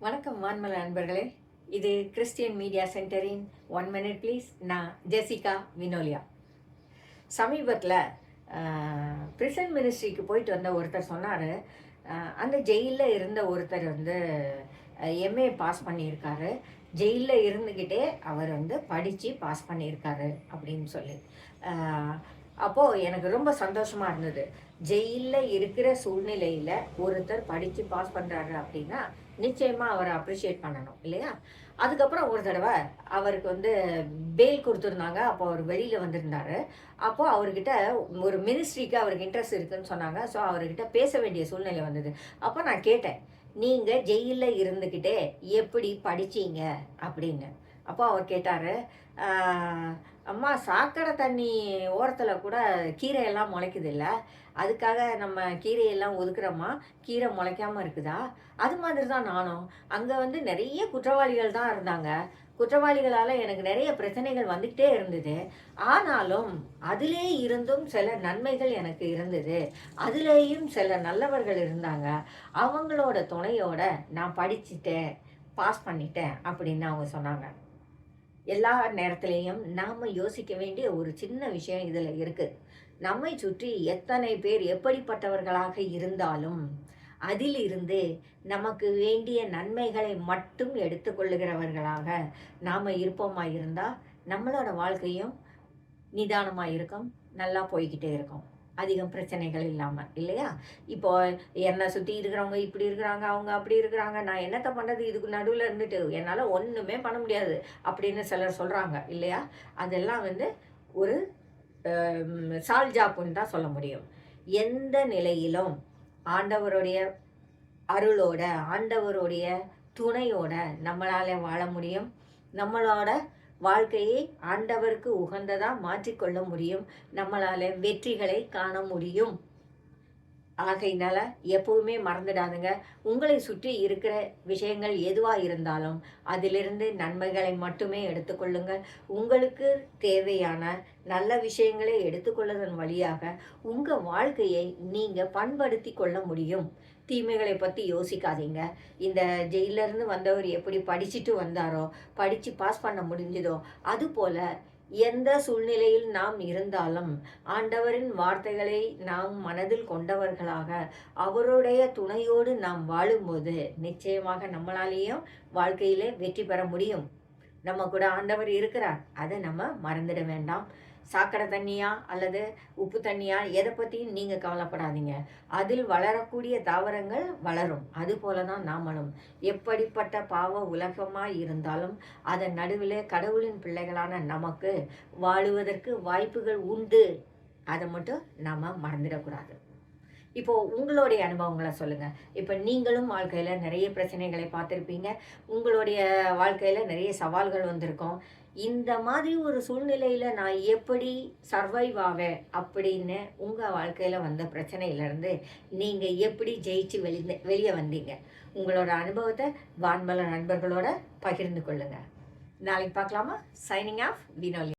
வணக்கம் வான்மல நண்பர்களே. இது கிறிஸ்டியன் மீடியா சென்டரின் 1 மினிட் ப்ளீஸ். நான் ஜெசிகா வினோலியா. சமீபத்தில் பிரிசன் மினிஸ்ட்ரிக்கு போயிட்டு வந்த ஒருத்தர் சொன்னார், அந்த ஜெயிலில் இருந்த ஒருத்தர் எம்ஏ பாஸ் பண்ணியிருக்காரு, ஜெயிலில் இருந்துக்கிட்டே அவர் படித்து பாஸ் பண்ணியிருக்காரு அப்படின்னு சொல்லி. அப்போது எனக்கு ரொம்ப சந்தோஷமாக இருந்தது. ஜெயிலில் இருக்கிற சூழ்நிலையில் ஒருத்தர் படித்து பாஸ் பண்ணுறாரு அப்படின்னா நிச்சயமாக அவரை அப்ரிஷியேட் பண்ணணும் இல்லையா? அதுக்கப்புறம் ஒரு தடவை அவருக்கு பெயில் கொடுத்துருந்தாங்க. அப்போ அவர் வெளியில் வந்திருந்தார். அப்போது அவர்கிட்ட ஒரு மினிஸ்ட்ரிக்கு அவருக்கு இன்ட்ரெஸ்ட் இருக்குதுன்னு சொன்னாங்க. ஸோ அவர்கிட்ட பேச வேண்டிய சூழ்நிலை வந்தது. அப்போ நான் கேட்டேன், நீங்கள் ஜெயிலில் இருந்துக்கிட்டே எப்படி படிச்சீங்க அப்படின்னு. அப்போ அவர் கேட்டார், அம்மா சாக்கடை தண்ணி ஓரத்தில் கூட கீரையெல்லாம் முளைக்குது இல்லை, அதுக்காக நம்ம கீரையெல்லாம் ஒதுக்குறோமா, கீரை முளைக்காமல் இருக்குதா? அது மாதிரி தான் நானும். அங்கே நிறைய குற்றவாளிகள் தான் இருந்தாங்க. குற்றவாளிகளால் எனக்கு நிறைய பிரச்சனைகள் வந்துக்கிட்டே இருந்தது. ஆனாலும் அதிலே இருந்தும் சில நன்மைகள் எனக்கு இருந்தது. அதுலேயும் சில நல்லவர்கள் இருந்தாங்க. அவங்களோட துணையோட நான் படிச்சுட்டேன், பாஸ் பண்ணிட்டேன் அப்படின்னு அவங்க சொன்னாங்க. எல்லா நேரத்திலையும் நாம் யோசிக்க வேண்டிய ஒரு சின்ன விஷயம் இதில் இருக்குது. நம்மை சுற்றி எத்தனை பேர் எப்படிப்பட்டவர்களாக இருந்தாலும் அதிலிருந்து நமக்கு வேண்டிய நன்மைகளை மட்டும் எடுத்துக்கொள்ளுகிறவர்களாக நாம் இருப்போமா இருந்தால் நம்மளோட வாழ்க்கையும் நிதானமாக இருக்கும், நல்லா போய்கிட்டே இருக்கும், அதிகம் பிரச்சனைகள் இல்லாமல் இல்லையா? இப்போ என்னை சுற்றி இருக்கிறவங்க இப்படி இருக்கிறாங்க, அவங்க அப்படி இருக்கிறாங்க, நான் என்னத்தை பண்ணுறது, இதுக்கு நடுவில் இருந்துட்டு என்னால் ஒன்றுமே பண்ண முடியாது அப்படின்னு சிலர் சொல்கிறாங்க இல்லையா? அதெல்லாம் ஒரு சால்ஜாப்புன்னு தான் சொல்ல முடியும். எந்த நிலையிலும் ஆண்டவருடைய அருளோட, ஆண்டவருடைய துணையோட நம்மளால் வாழ முடியும். நம்மளோட வாழ்க்கையை ஆண்டவருக்கு உகந்ததாக மாற்றிக்கொள்ள முடியும். நம்மளால் வெற்றிகளை காண முடியும். ஆகையினால எப்பவுமே மறந்துடாதுங்க, உங்களை சுற்றி இருக்கிற விஷயங்கள் எதுவாக இருந்தாலும் அதிலிருந்து நன்மைகளை மட்டுமே எடுத்துக்கொள்ளுங்கள். உங்களுக்கு தேவையான நல்ல விஷயங்களை எடுத்துக்கொள்வதன் வழியாக உங்கள் வாழ்க்கையை நீங்கள் பண்படுத்தி கொள்ள முடியும். தீமைகளை பற்றி யோசிக்காதீங்க. இந்த ஜெயிலிருந்து வந்தவர் எப்படி படிச்சுட்டு வந்தாரோ, படித்து பாஸ் பண்ண முடிஞ்சதோ, அதுபோல் எந்த சூழ்நிலையில் நாம் இருந்தாலும் ஆண்டவரின் வார்த்தைகளை நாம் மனதில் கொண்டவர்களாக அவருடைய துணையோடு நாம் வாழும்போது நிச்சயமாக நம்மளாலேயும் வாழ்க்கையிலே வெற்றி பெற முடியும். நம்ம கூட ஆண்டவர் இருக்கிறார், அதை நம்ம மறந்துட வேண்டாம். சாக்கடை தண்ணியா அல்லது உப்பு தண்ணியா, எதை பற்றியும் நீங்கள் கவலைப்படாதீங்க. அதில் வளரக்கூடிய தாவரங்கள் வளரும். அதுபோல தான் நாமளும் எப்படிப்பட்ட பாவ உலகமாக இருந்தாலும் அதன் நடுவில் கடவுளின் பிள்ளைகளான நமக்கு வாழுவதற்கு வாய்ப்புகள் உண்டு. அதை மட்டும் நாம் மறந்துடக்கூடாது. இப்போது உங்களுடைய அனுபவங்களை சொல்லுங்கள். இப்போ நீங்களும் வாழ்க்கையில் நிறைய பிரச்சனைகளை பார்த்துருப்பீங்க. உங்களுடைய வாழ்க்கையில் நிறைய சவால்கள் வந்திருக்கும். இந்த மாதிரி ஒரு சூழ்நிலையில் நான் எப்படி சர்வைவ் ஆவேன் அப்படின்னு உங்கள் வாழ்க்கையில் வந்த பிரச்சனையிலேருந்து நீங்கள் எப்படி ஜெயிச்சு வெளியே வந்தீங்க? உங்களோட அனுபவத்தை வான்மல நண்பர்களோட பகிர்ந்து கொள்ளுங்கள். நாளைக்கு பார்க்கலாமா? Signing off, Vinoli.